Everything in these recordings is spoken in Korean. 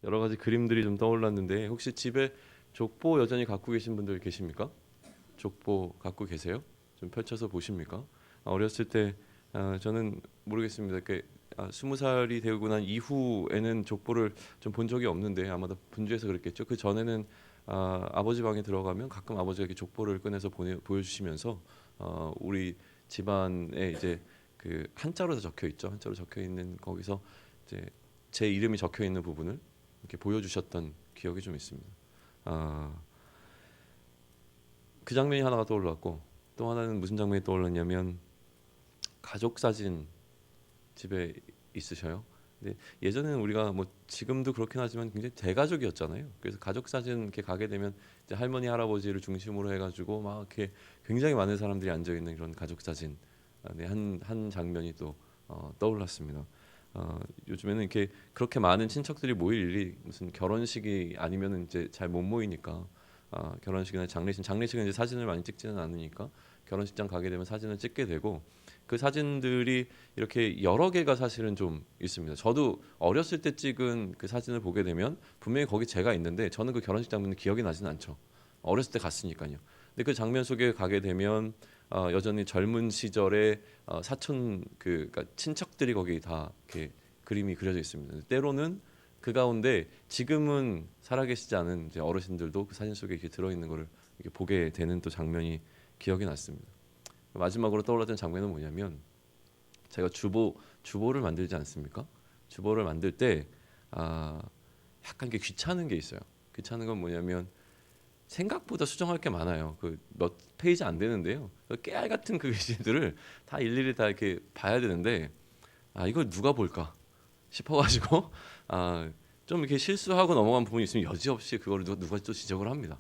여러 가지 그림들이 좀 떠올랐는데 혹시 집에 족보 여전히 갖고 계신 분들 계십니까? 족보 갖고 계세요? 좀 펼쳐서 보십니까? 어렸을 때 저는 모르겠습니다. 이렇게 20살이 되고 난 이후에는 족보를 좀 본 적이 없는데 아마도 분주해서 그랬겠죠. 그 전에는 아버지 방에 들어가면 가끔 아버지가 이렇게 족보를 꺼내서 보여주시면서 우리 집안에 이제 그 한자로 다 적혀 있죠. 한자로 적혀 있는 거기서 이제 제 이름이 적혀 있는 부분을 이렇게 보여주셨던 기억이 좀 있습니다. 아, 그 장면이 하나가 떠올랐고 또 하나는 무슨 장면이 떠올랐냐면 가족 사진 집에 있으셔요. 근데 예전에는 우리가 뭐 지금도 그렇긴 하지만 굉장히 대가족이었잖아요. 그래서 가족 사진 이렇게 가게 되면 이제 할머니 할아버지를 중심으로 해가지고 막 이렇게 굉장히 많은 사람들이 앉아 있는 그런 가족 사진 네, 한 장면이 또 떠올랐습니다. 요즘에는 이렇게 그렇게 많은 친척들이 모일 일이 무슨 결혼식이 아니면은 이제 잘 못 모이니까 결혼식이나 장례식은 이제 사진을 많이 찍지는 않으니까 결혼식장 가게 되면 사진을 찍게 되고 그 사진들이 이렇게 여러 개가 사실은 좀 있습니다. 저도 어렸을 때 찍은 그 사진을 보게 되면 분명히 거기 제가 있는데 저는 그 결혼식 장면은 기억이 나지는 않죠. 어렸을 때 갔으니까요. 근데 그 장면 속에 가게 되면 여전히 젊은 시절의 사촌 그러니까 친척들이 거기 다 이렇게 그림이 그려져 있습니다. 때로는 그 가운데 지금은 살아계시지 않은 이제 어르신들도 그 사진 속에 이렇게 들어 있는 거를 이렇게 보게 되는 또 장면이 기억이 났습니다. 마지막으로 떠올랐던 장면은 뭐냐면 제가 주보를 만들지 않습니까? 주보를 만들 때 아, 약간 게 귀찮은 게 있어요. 귀찮은 건 뭐냐면 생각보다 수정할 게 많아요. 그 몇 페이지 안 되는데요. 그 깨알 같은 그 글씨들을 다 일일이 다 이렇게 봐야 되는데 이걸 누가 볼까 싶어가지고 좀 이렇게 실수하고 넘어간 부분이 있으면 여지없이 그걸 누가 또 지적을 합니다.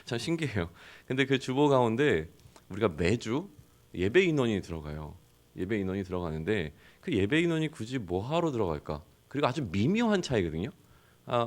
참 신기해요. 근데 그 주보 가운데 우리가 매주 예배 인원이 들어가요. 예배 인원이 들어가는데 그 예배 인원이 굳이 뭐 하러 들어갈까? 그리고 아주 미묘한 차이거든요.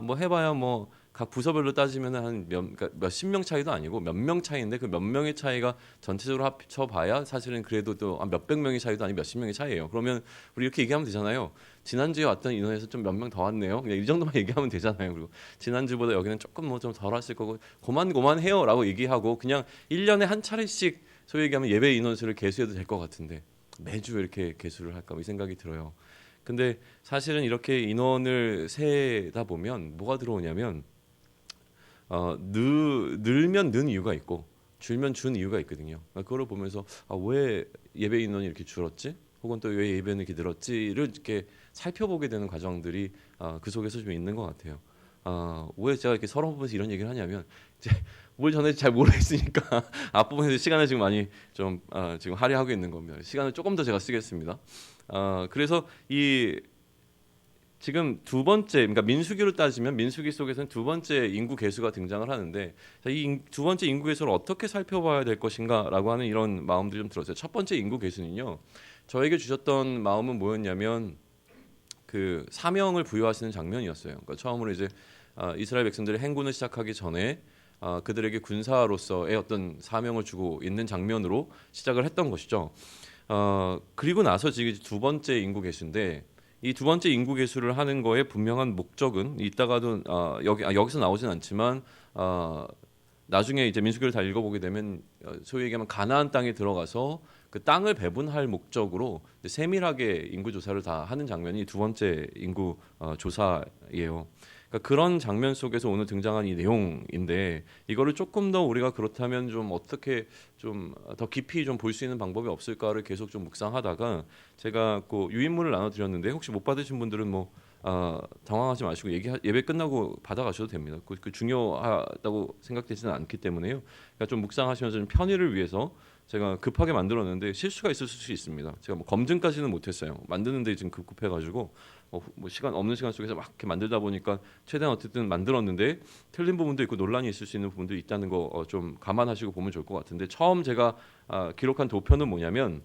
뭐 해봐야 뭐 각 부서별로 따지면 그러니까 몇십 명 차이도 아니고 몇 명 차이인데 그 몇 명의 차이가 전체적으로 합쳐봐야 사실은 그래도 또 몇백 명의 차이도 아니고 몇십 명의 차이예요. 그러면 우리 이렇게 얘기하면 되잖아요. 지난주에 왔던 인원에서 좀 몇 명 더 왔네요. 그냥 이 정도만 얘기하면 되잖아요. 그리고 지난주보다 여기는 조금 뭐 좀 덜 왔을 거고 고만해요라고 얘기하고 그냥 1년에 한 차례씩 소위 얘기하면 예배 인원수를 개수해도 될 것 같은데 매주 이렇게 개수를 할까 이 생각이 들어요. 근데 사실은 이렇게 인원을 세다 보면 뭐가 들어오냐면 늘면 는 이유가 있고 줄면 준 이유가 있거든요. 그러니까 그걸 보면서 왜 예배 인원이 이렇게 줄었지? 혹은 또 왜 예배는 이렇게 늘었지를 이렇게 살펴보게 되는 과정들이 그 속에서 좀 있는 것 같아요. 왜 제가 이렇게 서론 보면서 이런 얘기를 하냐면 이제 뭘 전에 잘 모르겠으니까 앞부분에서 시간을 지금 많이 좀 지금 할애하고 있는 겁니다. 시간을 조금 더 제가 쓰겠습니다. 그래서 이 지금 두 번째, 그러니까 민수기로 따지면 민수기 속에서는 두 번째 인구 계수가 등장을 하는데 이 두 번째 인구 계수를 어떻게 살펴봐야 될 것인가라고 하는 이런 마음들이 좀 들었어요. 첫 번째 인구 계수는요, 저에게 주셨던 마음은 뭐였냐면 그 사명을 부여하시는 장면이었어요. 그러니까 처음으로 이제 이스라엘 백성들이 행군을 시작하기 전에 그들에게 군사로서의 어떤 사명을 주고 있는 장면으로 시작을 했던 것이죠. 그리고 나서 지금 두 번째 인구 계수인데 이 두 번째 인구 계수를 하는 거에 분명한 목적은 이따가도 여기서 나오진 않지만 나중에 이제 민수기를 다 읽어보게 되면 소위 얘기하면 가나안 땅에 들어가서 그 땅을 배분할 목적으로 세밀하게 인구 조사를 다 하는 장면이 두 번째 인구 조사예요. 그러니까 그런 장면 속에서 오늘 등장한 이 내용인데 이거를 조금 더 우리가 그렇다면 좀 어떻게 좀 더 깊이 좀 볼 수 있는 방법이 없을까를 계속 좀 묵상하다가 제가 그 유인물을 나눠드렸는데 혹시 못 받으신 분들은 뭐 당황하지 마시고 예배 끝나고 받아가셔도 됩니다. 그 중요하다고 생각되지는 않기 때문에요. 그러니까 좀 묵상하시면서 좀 편의를 위해서 제가 급하게 만들었는데 실수가 있을 수 있습니다. 제가 뭐 검증까지는 못했어요. 만드는데 지금 급해가지고 뭐 시간 없는 시간 속에서 막 이렇게 만들다 보니까 최대한 어쨌든 만들었는데 틀린 부분도 있고 논란이 있을 수 있는 부분도 있다는 거 좀 감안하시고 보면 좋을 것 같은데 처음 제가 기록한 도표는 뭐냐면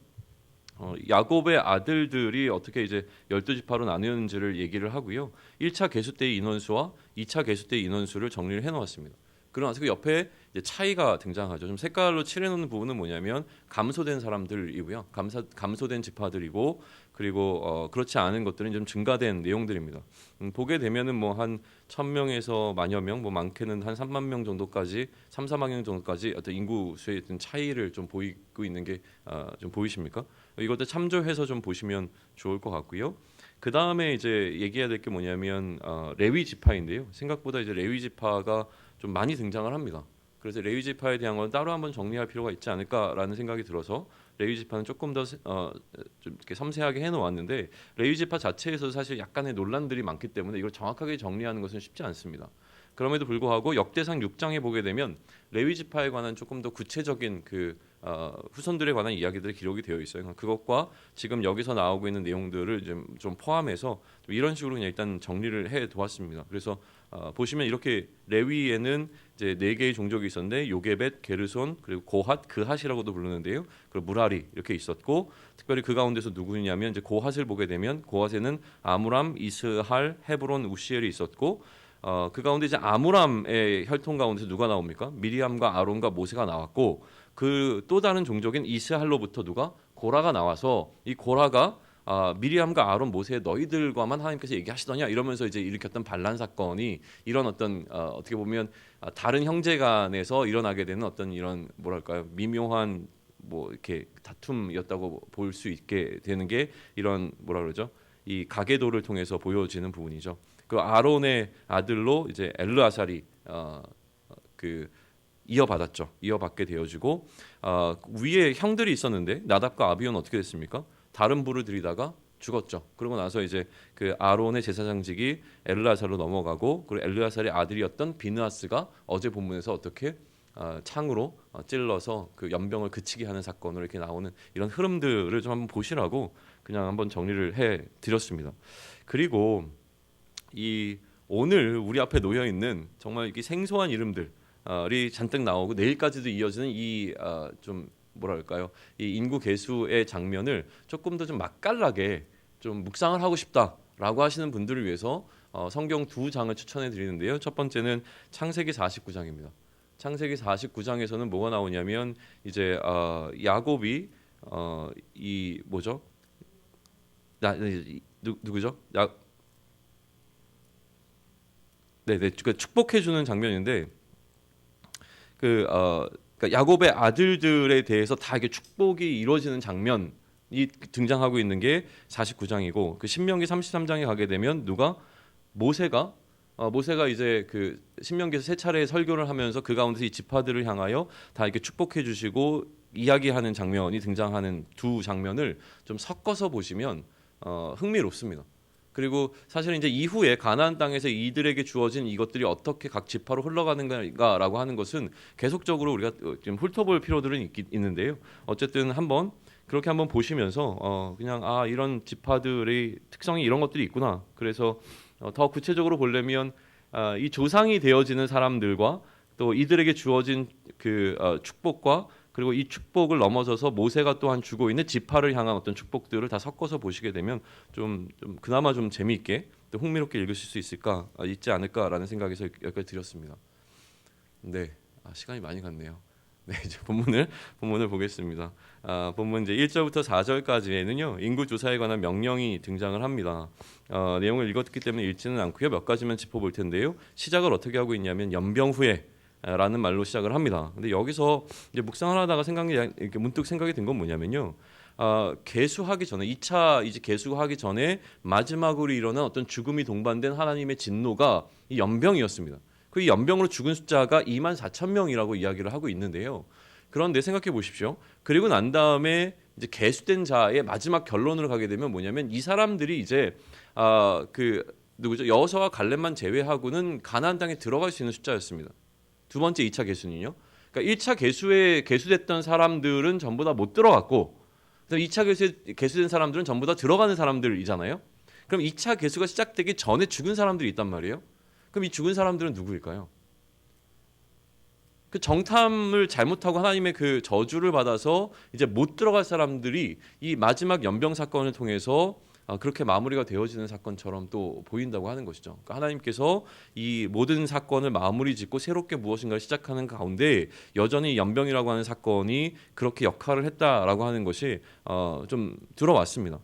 야곱의 아들들이 어떻게 이제 12지파로 나뉘었는지를 얘기를 하고요. 1차 계수 때의 인원수와 2차 계수 때의 인원수를 정리를 해 놓았습니다. 그러고 나서 그 옆에 이제 차이가 등장하죠. 좀 색깔로 칠해놓는 부분은 뭐냐면 감소된 사람들이고요. 감소된 지파들이고 그리고 그렇지 않은 것들은 좀 증가된 내용들입니다. 보게 되면은 뭐 한 1,000명에서 만여 명, 뭐 많게는 한 3만 명 정도까지, 3, 4만 명 정도까지 어떤 인구 수의 어떤 차이를 좀 보이고 있는 게 좀 보이십니까? 이것도 참조해서 좀 보시면 좋을 것 같고요. 그 다음에 이제 얘기해야 될 게 뭐냐면 레위 지파인데요. 생각보다 이제 레위 지파가 좀 많이 등장을 합니다. 그래서 레위 지파에 대한 건 따로 한번 정리할 필요가 있지 않을까라는 생각이 들어서 레위 지파는 조금 더 좀 이렇게 섬세하게 해놓았는데 레위 지파 자체에서 사실 약간의 논란들이 많기 때문에 이걸 정확하게 정리하는 것은 쉽지 않습니다. 그럼에도 불구하고 역대상 6장에 보게 되면 레위 지파에 관한 조금 더 구체적인 그 후손들에 관한 이야기들이 기록이 되어 있어요. 그것과 지금 여기서 나오고 있는 내용들을 좀 포함해서 이런 식으로 그냥 일단 정리를 해 두었습니다. 그래서 보시면 이렇게 레위에는 이제 4개의 종족이 있었는데 요게벳, 게르손, 그리고 고핫, 그핫이라고도 부르는데요. 그리고 무라리 이렇게 있었고 특별히 그 가운데서 누구냐면 이제 고핫을 보게 되면 고핫에는 아므람, 이스할, 헤브론, 우시엘이 있었고 그 가운데 이제 아므람의 혈통 가운데서 누가 나옵니까? 미리암과 아론과 모세가 나왔고 그 또 다른 종족인 이스할로부터 누가? 고라가 나와서 이 고라가 미리암과 아론, 모세 너희들과만 하나님께서 얘기하시더냐 이러면서 이제 일으켰던 반란 사건이 이런 어떤 어떻게 보면 다른 형제간에서 일어나게 되는 어떤 이런 뭐랄까요 미묘한 뭐 이렇게 다툼이었다고 볼 수 있게 되는 게 이런 뭐라 그러죠? 이 가계도를 통해서 보여지는 부분이죠. 그 아론의 아들로 이제 엘르아살이 그 이어받았죠. 이어받게 되어지고 위에 형들이 있었는데 나답과 아비온 어떻게 됐습니까? 다른 부를 들이다가 죽었죠. 그러고 나서 이제 그 아론의 제사장직이 엘르아살로 넘어가고 그리고 엘르아살의 아들이었던 비느하스가 어제 본문에서 어떻게 창으로 찔러서 그 연병을 그치게 하는 사건으로 이렇게 나오는 이런 흐름들을 좀 한번 보시라고 그냥 한번 정리를 해 드렸습니다. 그리고 이 오늘 우리 앞에 놓여 있는 정말 이렇게 생소한 이름들이 잔뜩 나오고 내일까지도 이어지는 이 좀 뭐랄까요 이 인구 계수의 장면을 조금 더 좀 맛깔나게 좀 묵상을 하고 싶다라고 하시는 분들을 위해서 성경 2장을 추천해 드리는데요. 첫 번째는 창세기 49장입니다. 창세기 49장에서는 뭐가 나오냐면 이제 야곱이 이 뭐죠? 누구죠? 네네, 그 축복해 주는 장면인데 그러니까 야곱의 아들들에 대해서 다 이게 축복이 이루어지는 장면이 등장하고 있는 게 49장이고 그 신명기 33장에 가게 되면 모세가 이제 그 신명기에서 세 차례 설교를 하면서 그 가운데서 이 지파들을 향하여 다 이렇게 축복해 주시고 이야기하는 장면이 등장하는 두 장면을 좀 섞어서 보시면 흥미롭습니다. 그리고 사실은 이제 이후에 가나안 땅에서 이들에게 주어진 이것들이 어떻게 각 지파로 흘러가는가라고 하는 것은 계속적으로 우리가 좀 훑어볼 필요들은 있는데요. 어쨌든 그렇게 한번 보시면서 그냥 이런 지파들의 특성이 이런 것들이 있구나. 그래서 더 구체적으로 보려면 이 조상이 되어지는 사람들과 또 이들에게 주어진 그 축복과 그리고 이 축복을 넘어서서 모세가 또한 주고 있는 지파를 향한 어떤 축복들을 다 섞어서 보시게 되면 좀 그나마 좀 재미있게 또 흥미롭게 읽으실 수 있지 않을까라는 생각에서 여기까지 드렸습니다. 네, 시간이 많이 갔네요. 네, 이제 본문을 보겠습니다. 본문 이제 1절부터 4절까지에는요 인구 조사에 관한 명령이 등장을 합니다. 내용을 읽었기 때문에 읽지는 않고요 몇 가지만 짚어볼 텐데요. 시작을 어떻게 하고 있냐면 연병 후에 라는 말로 시작을 합니다. 근데 여기서 이제 묵상을 하다가 이렇게 문득 생각이 든 건 뭐냐면요. 계수하기 전에 2차 이제 계수하기 전에 마지막으로 일어난 어떤 죽음이 동반된 하나님의 진노가 이 연병이었습니다. 그 이 연병으로 죽은 숫자가 24,000명이라고 이야기를 하고 있는데요. 그런데 생각해 보십시오. 그리고 난 다음에 이제 계수된 자의 마지막 결론으로 가게 되면 뭐냐면 이 사람들이 이제 그 누구죠? 여호수아와 갈렙만 제외하고는 가나안 땅에 들어갈 수 있는 숫자였습니다. 두 번째 2차 계수는요. 그러니까 1차 계수에 계수됐던 사람들은 전부 다 못 들어갔고 2차 계수에 계수된 사람들은 전부 다 들어가는 사람들이잖아요. 그럼 2차 계수가 시작되기 전에 죽은 사람들이 있단 말이에요. 그럼 이 죽은 사람들은 누구일까요? 그 정탐을 잘못하고 하나님의 그 저주를 받아서 이제 못 들어갈 사람들이 이 마지막 연병 사건을 통해서 그렇게 마무리가 되어지는 사건처럼 또 보인다고 하는 것이죠. 그러니까 하나님께서 이 모든 사건을 마무리 짓고 새롭게 무엇인가를 시작하는 가운데 여전히 연병이라고 하는 사건이 그렇게 역할을 했다라고 하는 것이 좀 들어왔습니다.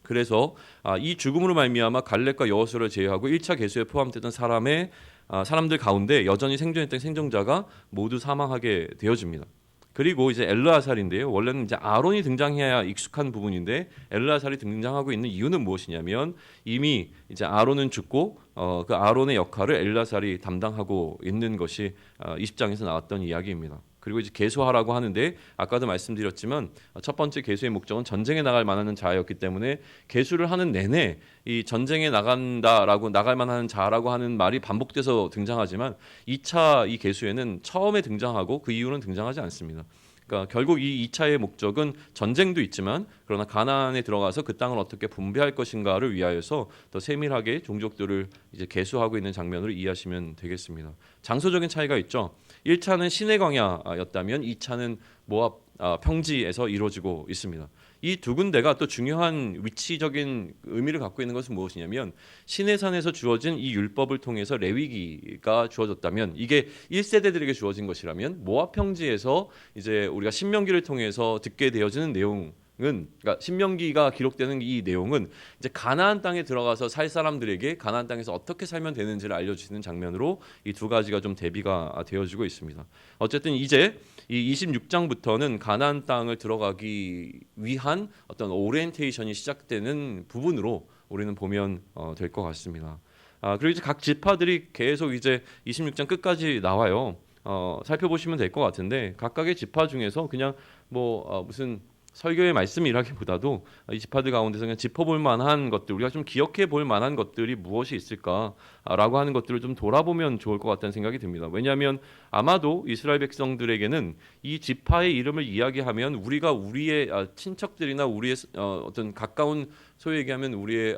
그래서 이 죽음으로 말미암아 갈렙과 여호수아를 제외하고 1차 계수에 포함되던 사람들 가운데 여전히 생존했던 생존자가 모두 사망하게 되어집니다. 그리고 이제 엘르아살인데요. 원래는 이제 아론이 등장해야 익숙한 부분인데 엘르아살이 등장하고 있는 이유는 무엇이냐면 이미 이제 아론은 죽고 그 아론의 역할을 엘르아살이 담당하고 있는 것이 20장에서 나왔던 이야기입니다. 그리고 이제 계수하라고 하는데 아까도 말씀드렸지만 첫 번째 계수의 목적은 전쟁에 나갈 만한 자였기 때문에 계수를 하는 내내 이 전쟁에 나간다라고 나갈 만한 자라고 하는 말이 반복돼서 등장하지만 2차 이 계수에는 처음에 등장하고 그 이후는 등장하지 않습니다. 그러니까 결국 이 2차의 목적은 전쟁도 있지만 그러나 가나안에 들어가서 그 땅을 어떻게 분배할 것인가를 위하여서 더 세밀하게 종족들을 이제 계수하고 있는 장면으로 이해하시면 되겠습니다. 장소적인 차이가 있죠. 1차는 시내 광야였다면 2차는 모압 평지에서 이루어지고 있습니다. 이 두 군데가 또 중요한 위치적인 의미를 갖고 있는 것은 무엇이냐면 시내산에서 주어진 이 율법을 통해서 레위기가 주어졌다면 이게 1세대들에게 주어진 것이라면 모압 평지에서 이제 우리가 신명기를 통해서 듣게 되어지는 내용은 그러니까 신명기가 기록되는 이 내용은 이제 가나안 땅에 들어가서 살 사람들에게 가나안 땅에서 어떻게 살면 되는지를 알려주시는 장면으로 이 두 가지가 좀 대비가 되어지고 있습니다. 어쨌든 이제 이 26장부터는 가나안 땅을 들어가기 위한 어떤 오리엔테이션이 시작되는 부분으로 우리는 보면 될 것 같습니다. 그리고 이제 각 지파들이 계속 이제 26장 끝까지 나와요. 살펴보시면 될 것 같은데 각각의 지파 중에서 그냥 무슨 설교의 말씀이라기보다도 이 지파들 가운데서 그냥 짚어볼 만한 것들, 우리가 좀 기억해 볼 만한 것들이 무엇이 있을까라고 하는 것들을 좀 돌아보면 좋을 것 같다는 생각이 듭니다. 왜냐하면 아마도 이스라엘 백성들에게는 이 지파의 이름을 이야기하면 우리가 우리의 친척들이나 우리의 어떤 가까운 소위 얘기하면 우리의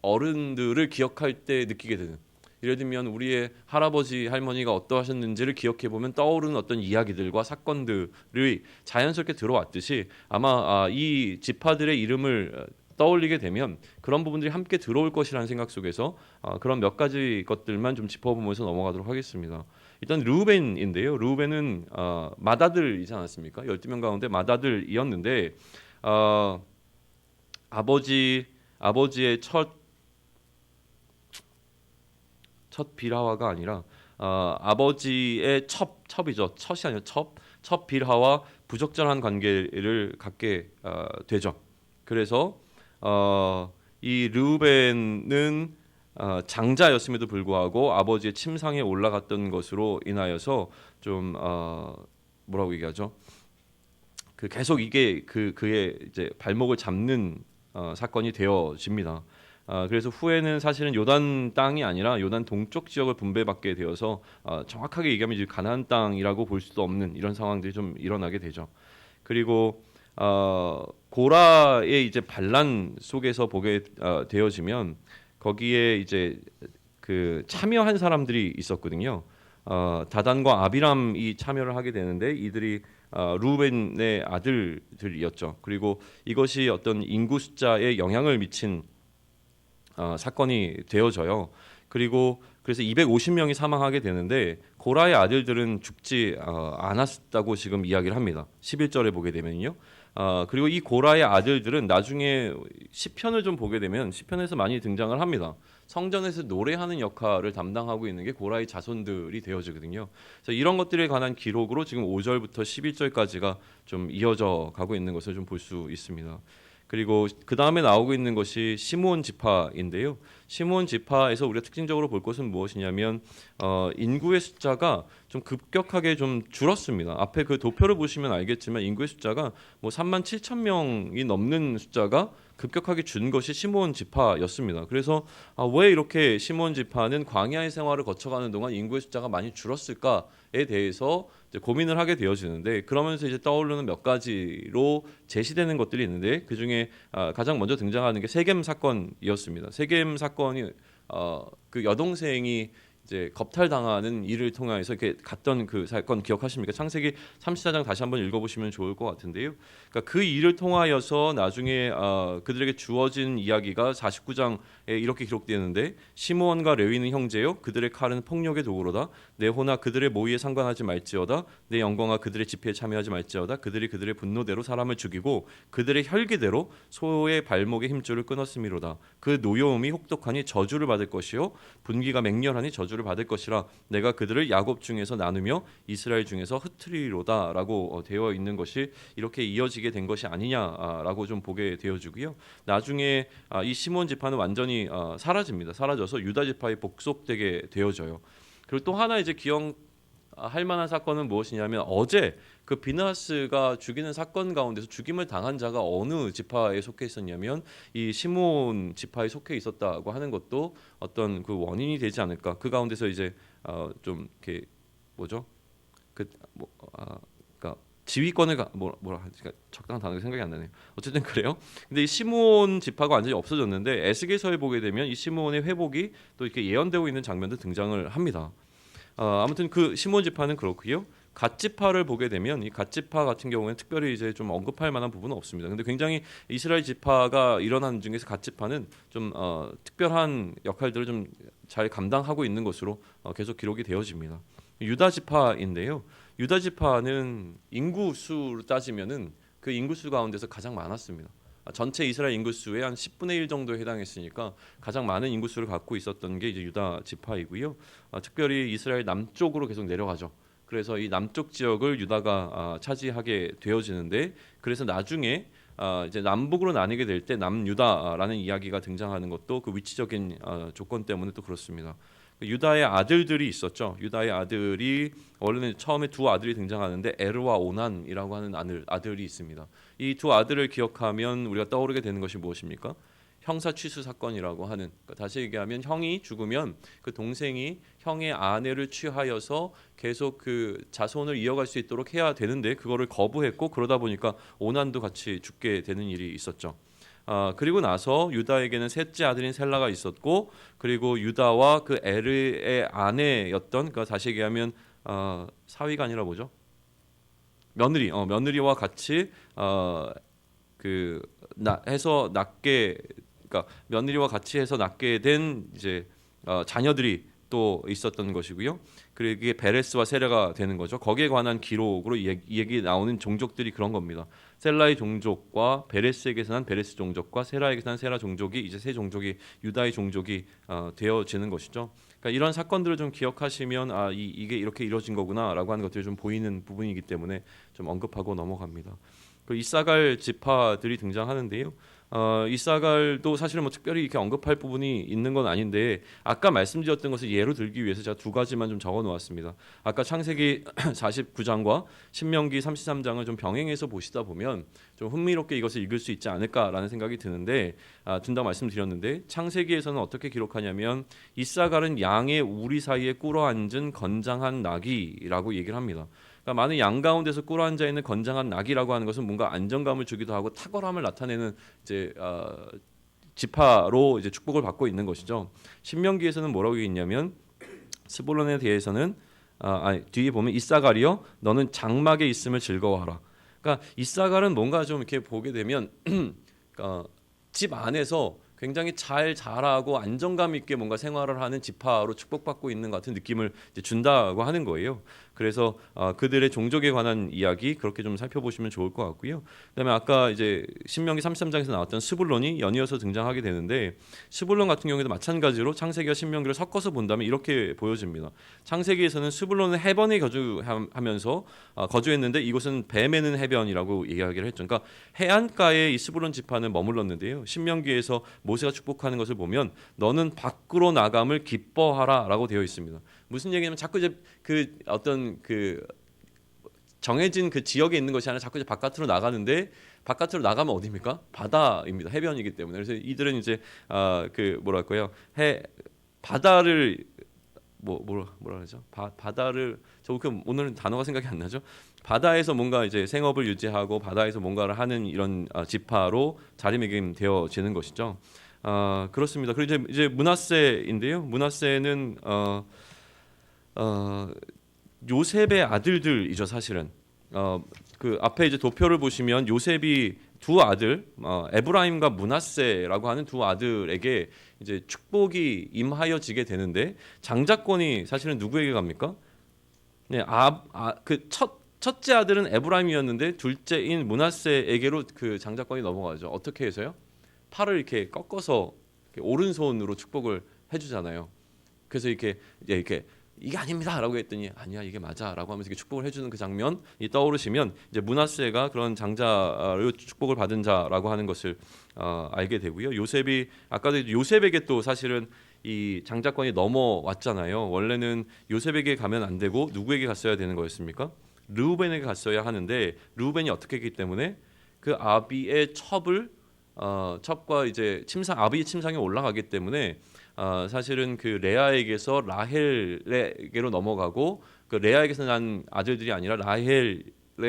어른들을 기억할 때 느끼게 되는, 예를 들면 우리의 할아버지 할머니가 어떠하셨는지를 기억해 보면 떠오르는 어떤 이야기들과 사건들이 자연스럽게 들어왔듯이 아마 이 지파들의 이름을 떠올리게 되면 그런 부분들이 함께 들어올 것이라는 생각 속에서 그런 몇 가지 것들만 좀 짚어보면서 넘어가도록 하겠습니다. 일단 르우벤인데요. 르우벤은 맏아들이지 않았습니까? 12명 가운데 맏아들이었는데 아버지의 첫 빌하와가 아니라 아버지의 첩이죠. 첩이 아니라 첩 빌하와 부적절한 관계를 갖게 되죠. 그래서 이 르우벤은 장자였음에도 불구하고 아버지의 침상에 올라갔던 것으로 인하여서 좀 뭐라고 얘기하죠? 그 계속 이게 그의 이제 발목을 잡는 사건이 되어집니다. 그래서 후에는 사실은 요단 땅이 아니라 요단 동쪽 지역을 분배받게 되어서 정확하게 얘기하면 이제 가나안 땅이라고 볼 수도 없는 이런 상황들이 좀 일어나게 되죠. 그리고 고라의 이제 반란 속에서 보게 되어지면 거기에 이제 그 참여한 사람들이 있었거든요. 다단과 아비람이 참여를 하게 되는데 이들이 루벤의 아들들이었죠. 그리고 이것이 어떤 인구 숫자에 영향을 미친 사건이 되어져요. 그리고 그래서 250명이 사망하게 되는데 고라의 아들들은 죽지 않았다고 지금 이야기를 합니다. 11절에 보게 되면요. 그리고 이 고라의 아들들은 나중에 시편을 좀 보게 되면 시편에서 많이 등장을 합니다. 성전에서 노래하는 역할을 담당하고 있는 게 고라의 자손들이 되어지거든요. 그래서 이런 것들에 관한 기록으로 지금 5절부터 11절까지가 좀 이어져 가고 있는 것을 좀 볼 수 있습니다. 그리고 그 다음에 나오고 있는 것이 시므온 지파인데요. 시므온 지파에서 우리가 특징적으로 볼 것은 무엇이냐면 인구의 숫자가 좀 급격하게 좀 줄었습니다. 앞에 그 도표를 보시면 알겠지만 인구의 숫자가 3만 7천 명이 넘는 숫자가 급격하게 준 것이 시므온 지파였습니다. 그래서 왜 이렇게 시므온 지파는 광야의 생활을 거쳐가는 동안 인구의 숫자가 많이 줄었을까에 대해서 이제 고민을 하게 되어지는데 그러면서 이제 떠오르는 몇 가지로 제시되는 것들이 있는데 그 중에 가장 먼저 등장하는 게 세겜 사건이었습니다. 세겜 사건이 그 여동생이 이제 겁탈당하는 일을 통해서 이렇게 갔던 그 사건 기억하십니까? 창세기 34장 다시 한번 읽어보시면 좋을 것 같은데요. 그러니까 그 일을 통하여서 나중에 그들에게 주어진 이야기가 49장에 이렇게 기록되는데 시므온과 레위는 형제요 그들의 칼은 폭력의 도구로다. 내 호나 그들의 모의에 상관하지 말지어다. 내 영광아 그들의 집회에 참여하지 말지어다. 그들이 그들의 분노대로 사람을 죽이고 그들의 혈기대로 소의 발목의 힘줄을 끊었음이로다. 그 노여움이 혹독하니 저주를 받을 것이요 분기가 맹렬하니 저주를 받을 것이라. 내가 그들을 야곱 중에서 나누며 이스라엘 중에서 흩트리로다라고 되어 있는 것이 이렇게 이어지게 된 것이 아니냐라고 좀 보게 되어지고요. 나중에 이 시몬 지파는 완전히 사라집니다. 사라져서 유다 지파에 복속되게 되어져요. 그리고 또 하나 이제 기억할 만한 사건은 무엇이냐면 어제 그 비느하스가 죽이는 사건 가운데서 죽임을 당한 자가 어느 지파에 속해 있었냐면 이 시므온 지파에 속해 있었다고 하는 것도 어떤 그 원인이 되지 않을까. 그 가운데서 이제 좀 이렇게 뭐죠? 그러니까 지휘권을 뭐라 하지? 적당한 단어가 생각이 안 나네요. 어쨌든 그래요. 근데 이 시므온 지파가 완전히 없어졌는데 에스겔서에 보게 되면 이 시므온의 회복이 또 이렇게 예언되고 있는 장면도 등장을 합니다. 아무튼 그 시므온 지파는 그렇고요. 갓 지파를 보게 되면 이 갓 지파 같은 경우에는 특별히 이제 좀 언급할 만한 부분은 없습니다. 근데 굉장히 이스라엘 지파가 일어나는 중에서 갓 지파는 좀 특별한 역할들을 좀 잘 감당하고 있는 것으로 계속 기록이 되어집니다. 유다 지파인데요. 유다 지파는 인구수로 따지면은 그 인구수 가운데서 가장 많았습니다. 전체 이스라엘 인구수의 한 10분의 1 정도에 해당했으니까 가장 많은 인구수를 갖고 있었던 게 이제 유다 지파이고요. 특별히 이스라엘 남쪽으로 계속 내려가죠. 그래서 이 남쪽 지역을 유다가 차지하게 되어지는데 그래서 나중에 이제 남북으로 나뉘게 될 때 남유다라는 이야기가 등장하는 것도 그 위치적인 조건 때문에 또 그렇습니다. 유다의 아들들이 있었죠. 유다의 아들이 원래는 처음에 두 아들이 등장하는데 에르와 오난이라고 하는 아들이 있습니다. 이 두 아들을 기억하면 우리가 떠오르게 되는 것이 무엇입니까? 형사 취수 사건이라고 하는, 그러니까 다시 얘기하면 형이 죽으면 그 동생이 형의 아내를 취하여서 계속 그 자손을 이어갈 수 있도록 해야 되는데 그거를 거부했고 그러다 보니까 오난도 같이 죽게 되는 일이 있었죠. 그리고 나서 유다에게는 셋째 아들인 셀라가 있었고 그리고 유다와 그 에르의 아내였던, 그러니까 다시 얘기하면 사위가 아니라 뭐죠? 며느리와 같이 해서 낳게, 그러니까 며느리와 같이 해서 낳게 된 이제 자녀들이 또 있었던 것이고요. 그리고 이게 베레스와 세라가 되는 거죠. 거기에 관한 기록으로 얘기 나오는 종족들이 그런 겁니다. 셀라의 종족과 베레스에게서 난 베레스 종족과 세라에게서 난 세라 종족이 이제 세 종족이 유다의 종족이 되어지는 것이죠. 그러니까 이런 사건들을 좀 기억하시면 이게 이렇게 이루어진 거구나라고 하는 것들이 좀 보이는 부분이기 때문에 좀 언급하고 넘어갑니다. 그 이사갈 지파들이 등장하는데요. 이사갈도 사실은 뭐 특별히 이렇게 언급할 부분이 있는 건 아닌데 아까 말씀드렸던 것을 예로 들기 위해서 제가 두 가지만 좀 적어 놓았습니다. 아까 창세기 49장과 신명기 33장을 좀 병행해서 보시다 보면 좀 흥미롭게 이것을 읽을 수 있지 않을까라는 생각이 드는데 든다고 말씀드렸는데 창세기에서는 어떻게 기록하냐면 이사갈은 양의 우리 사이에 꿇어앉은 건장한 나귀라고 얘기를 합니다. 그러니까 많은 양 가운데서 꿇어앉아 있는 건장한 낙이라고 하는 것은 뭔가 안정감을 주기도 하고 탁월함을 나타내는 이제 지파로 이제 축복을 받고 있는 것이죠. 신명기에서는 뭐라고 얘기했냐면 스불론에 대해서는 뒤에 보면 이사갈이여 너는 장막에 있음을 즐거워하라. 그러니까 이사갈은 뭔가 좀 이렇게 보게 되면 집 안에서 굉장히 잘 자라고 안정감 있게 뭔가 생활을 하는 지파로 축복받고 있는 것 같은 느낌을 이제 준다고 하는 거예요. 그래서 그들의 종족에 관한 이야기 그렇게 좀 살펴보시면 좋을 것 같고요. 그다음에 아까 이제 신명기 33장에서 나왔던 스불론이 연이어서 등장하게 되는데 스불론 같은 경우에도 마찬가지로 창세기와 신명기를 섞어서 본다면 이렇게 보여집니다. 창세기에서는 스불론은 해변에 거주했는데 이곳은 배 매는 해변이라고 이야기를 했죠. 그러니까 해안가에 이 스불론 지파는 머물렀는데요. 신명기에서 모세가 축복하는 것을 보면 너는 밖으로 나감을 기뻐하라라고 되어 있습니다. 무슨 얘기냐면 자꾸 이제 그 어떤 그 정해진 그 지역에 있는 것이 아니라 자꾸 이제 바깥으로 나가는데 바깥으로 나가면 어디입니까? 바다입니다. 해변이기 때문에. 그래서 이들은 이제 바다를 뭐라 그러죠? 바다를 오늘은 단어가 생각이 안 나죠. 바다에서 뭔가 이제 생업을 유지하고 바다에서 뭔가를 하는 이런 지파로 자리매김되어지는 것이죠. 그렇습니다. 그리고 이제 므낫세인데요. 므낫세는 어, 요셉의 아들들이죠 사실은. 그 앞에 이제 도표를 보시면 요셉이 두 아들 에브라임과 므낫세라고 하는 두 아들에게 이제 축복이 임하여지게 되는데 장자권이 사실은 누구에게 갑니까? 네, 그 첫째 아들은 에브라임이었는데 둘째인 므낫세에게로 그 장자권이 넘어가죠. 어떻게 해서요? 팔을 이렇게 꺾어서 이렇게 오른손으로 축복을 해주잖아요. 그래서 이렇게 이게 아닙니다라고 했더니 아니야 이게 맞아라고 하면서 이렇게 축복을 해주는 그 장면이 떠오르시면 이제 므낫세가 그런 장자로 축복을 받은 자라고 하는 것을 알게 되고요. 요셉이 아까도 요셉에게 또 사실은 이 장자권이 넘어왔잖아요. 원래는 요셉에게 가면 안 되고 누구에게 갔어야 되는 거였습니까? 르우벤에게 갔어야 하는데 르우벤이 어떻게 했기 때문에 그 아비의 첩과 이제 아비의 침상에 올라가기 때문에 사실은 그 레아에게서 라헬에게로 넘어가고 그 레아에게서 난 아들들이 아니라 라헬의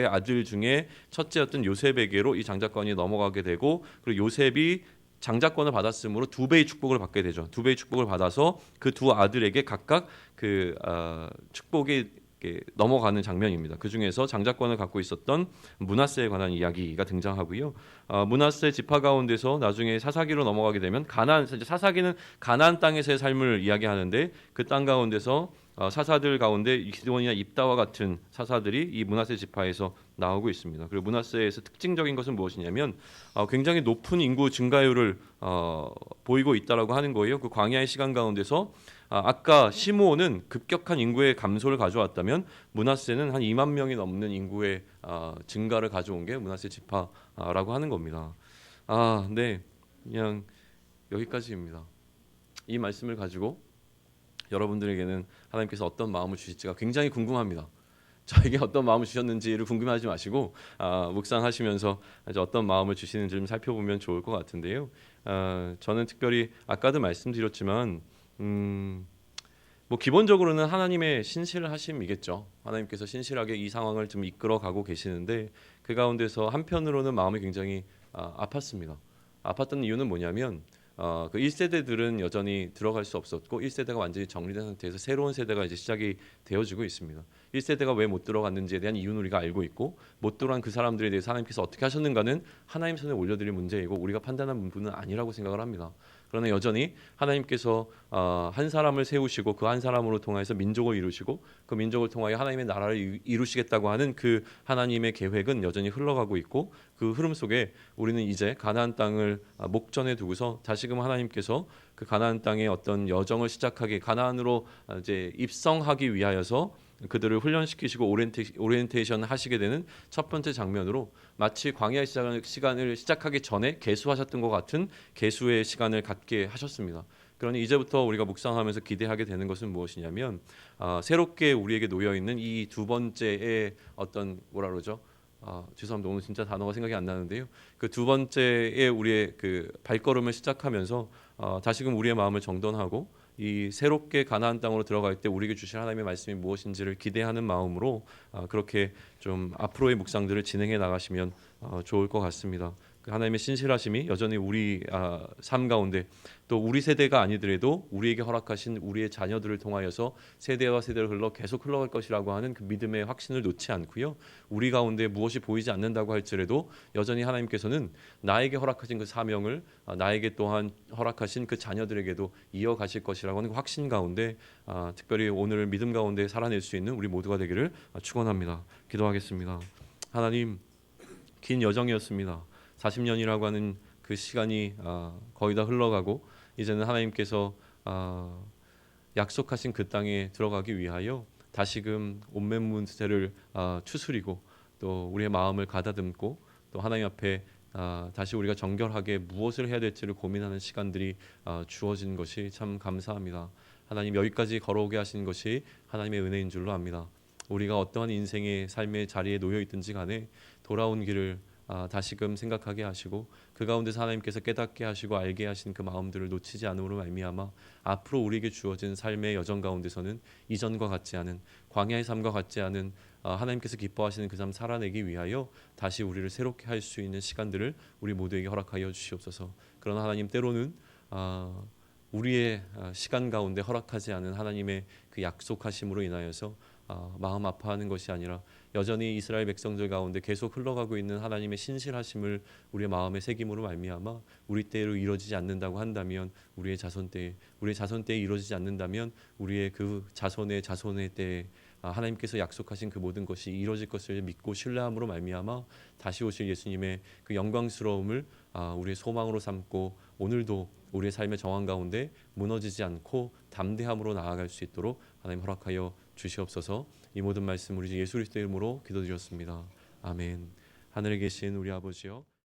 아들 중에 첫째였던 요셉에게로 이 장자권이 넘어가게 되고 그리고 요셉이 장자권을 받았으므로 두 배의 축복을 받게 되죠. 두 배의 축복을 받아서 그 두 아들에게 각각 그 축복이 넘어가는 장면입니다. 그 중에서 장자권을 갖고 있었던 므낫세에 관한 이야기가 등장하고요. 므낫세 지파 가운데서 나중에 사사기로 넘어가게 되면 사사기는 가나안 땅에서의 삶을 이야기하는데 그 땅 가운데서 사사들 가운데 기드온이나 입다와 같은 사사들이 이 므낫세 지파에서 나오고 있습니다. 그리고 므낫세에서 특징적인 것은 무엇이냐면 굉장히 높은 인구 증가율을 보이고 있다라고 하는 거예요. 그 광야의 시간 가운데서 아까 시므온은 급격한 인구의 감소를 가져왔다면 므낫세는 한 2만 명이 넘는 인구의 증가를 가져온 게 므낫세 지파라고 하는 겁니다. 네, 그냥 여기까지입니다. 이 말씀을 가지고 여러분들에게는 하나님께서 어떤 마음을 주실지가 굉장히 궁금합니다. 저에게 어떤 마음을 주셨는지를 궁금해하지 마시고 묵상하시면서 어떤 마음을 주시는지 좀 살펴보면 좋을 것 같은데요. 저는 특별히 아까도 말씀드렸지만 뭐 기본적으로는 하나님의 신실하심이겠죠. 하나님께서 신실하게 이 상황을 좀 이끌어가고 계시는데 그 가운데서 한편으로는 마음이 굉장히 아팠습니다. 아팠던 이유는 뭐냐면 그 1세대들은 여전히 들어갈 수 없었고 1세대가 완전히 정리된 상태에서 새로운 세대가 이제 시작이 되어지고 있습니다. 1세대가 왜 못 들어갔는지에 대한 이유는 우리가 알고 있고 못 들어간 그 사람들에 대해서 하나님께서 어떻게 하셨는가는 하나님 손에 올려드릴 문제이고 우리가 판단한 부분은 아니라고 생각을 합니다. 그러나 여전히 하나님께서 한 사람을 세우시고 그 한 사람으로 통해서 민족을 이루시고 그 민족을 통하여 하나님의 나라를 이루시겠다고 하는 그 하나님의 계획은 여전히 흘러가고 있고 그 흐름 속에 우리는 이제 가나안 땅을 목전에 두고서 다시금 하나님께서 그 가나안 땅의 어떤 여정을 시작하게 가나안으로 이제 입성하기 위하여서 그들을 훈련시키시고 오리엔테이션 하시게 되는 첫 번째 장면으로 마치 광야 시간을 시작하기 전에 계수하셨던 것 같은 계수의 시간을 갖게 하셨습니다. 그러니 이제부터 우리가 묵상하면서 기대하게 되는 것은 무엇이냐면 새롭게 우리에게 놓여 있는 이 두 번째의 어떤 뭐라 그러죠? 죄송합니다. 오늘 진짜 단어가 생각이 안 나는데요. 그 두 번째의 우리의 그 발걸음을 시작하면서 다시금 우리의 마음을 정돈하고 이 새롭게 가나안 땅으로 들어갈 때 우리에게 주실 하나님의 말씀이 무엇인지를 기대하는 마음으로 그렇게 좀 앞으로의 묵상들을 진행해 나가시면 좋을 것 같습니다. 그 하나님의 신실하심이 여전히 우리 삶 가운데 또 우리 세대가 아니더라도 우리에게 허락하신 우리의 자녀들을 통하여서 세대와 세대를 계속 흘러갈 것이라고 하는 그 믿음의 확신을 놓지 않고요. 우리 가운데 무엇이 보이지 않는다고 할지라도 여전히 하나님께서는 나에게 허락하신 그 사명을 나에게 또한 허락하신 그 자녀들에게도 이어가실 것이라고 하는 그 확신 가운데 특별히 오늘 믿음 가운데 살아낼 수 있는 우리 모두가 되기를 축원합니다. 기도하겠습니다. 하나님, 긴 여정이었습니다. 40년이라고 하는 그 시간이 거의 다 흘러가고 이제는 하나님께서 약속하신 그 땅에 들어가기 위하여 다시금 온면문세를 추스리고 또 우리의 마음을 가다듬고 또 하나님 앞에 다시 우리가 정결하게 무엇을 해야 될지를 고민하는 시간들이 주어진 것이 참 감사합니다. 하나님 여기까지 걸어오게 하신 것이 하나님의 은혜인 줄로 압니다. 우리가 어떠한 인생의 삶의 자리에 놓여 있든지 간에 돌아온 길을 다시금 생각하게 하시고 그 가운데서 하나님께서 깨닫게 하시고 알게 하신 그 마음들을 놓치지 않음으로 말미암아 앞으로 우리에게 주어진 삶의 여정 가운데서는 이전과 같지 않은 광야의 삶과 같지 않은 하나님께서 기뻐하시는 그 삶 살아내기 위하여 다시 우리를 새롭게 할 수 있는 시간들을 우리 모두에게 허락하여 주시옵소서. 그러나 하나님 때로는 우리의 시간 가운데 허락하지 않은 하나님의 그 약속하심으로 인하여서 마음 아파하는 것이 아니라 여전히 이스라엘 백성들 가운데 계속 흘러가고 있는 하나님의 신실하심을 우리의 마음에 새김으로 말미암아 우리 때로 이루어지지 않는다고 한다면 우리의 자손 때에 이루어지지 않는다면 우리의 그 자손의 때에 하나님께서 약속하신 그 모든 것이 이루어질 것을 믿고 신뢰함으로 말미암아 다시 오실 예수님의 그 영광스러움을 우리의 소망으로 삼고 오늘도 우리의 삶의 정황 가운데 무너지지 않고 담대함으로 나아갈 수 있도록 하나님 허락하여 주시옵소서. 이 모든 말씀 우리 주 예수 그리스도의 이름으로 기도드렸습니다. 아멘. 하늘에 계신 우리 아버지여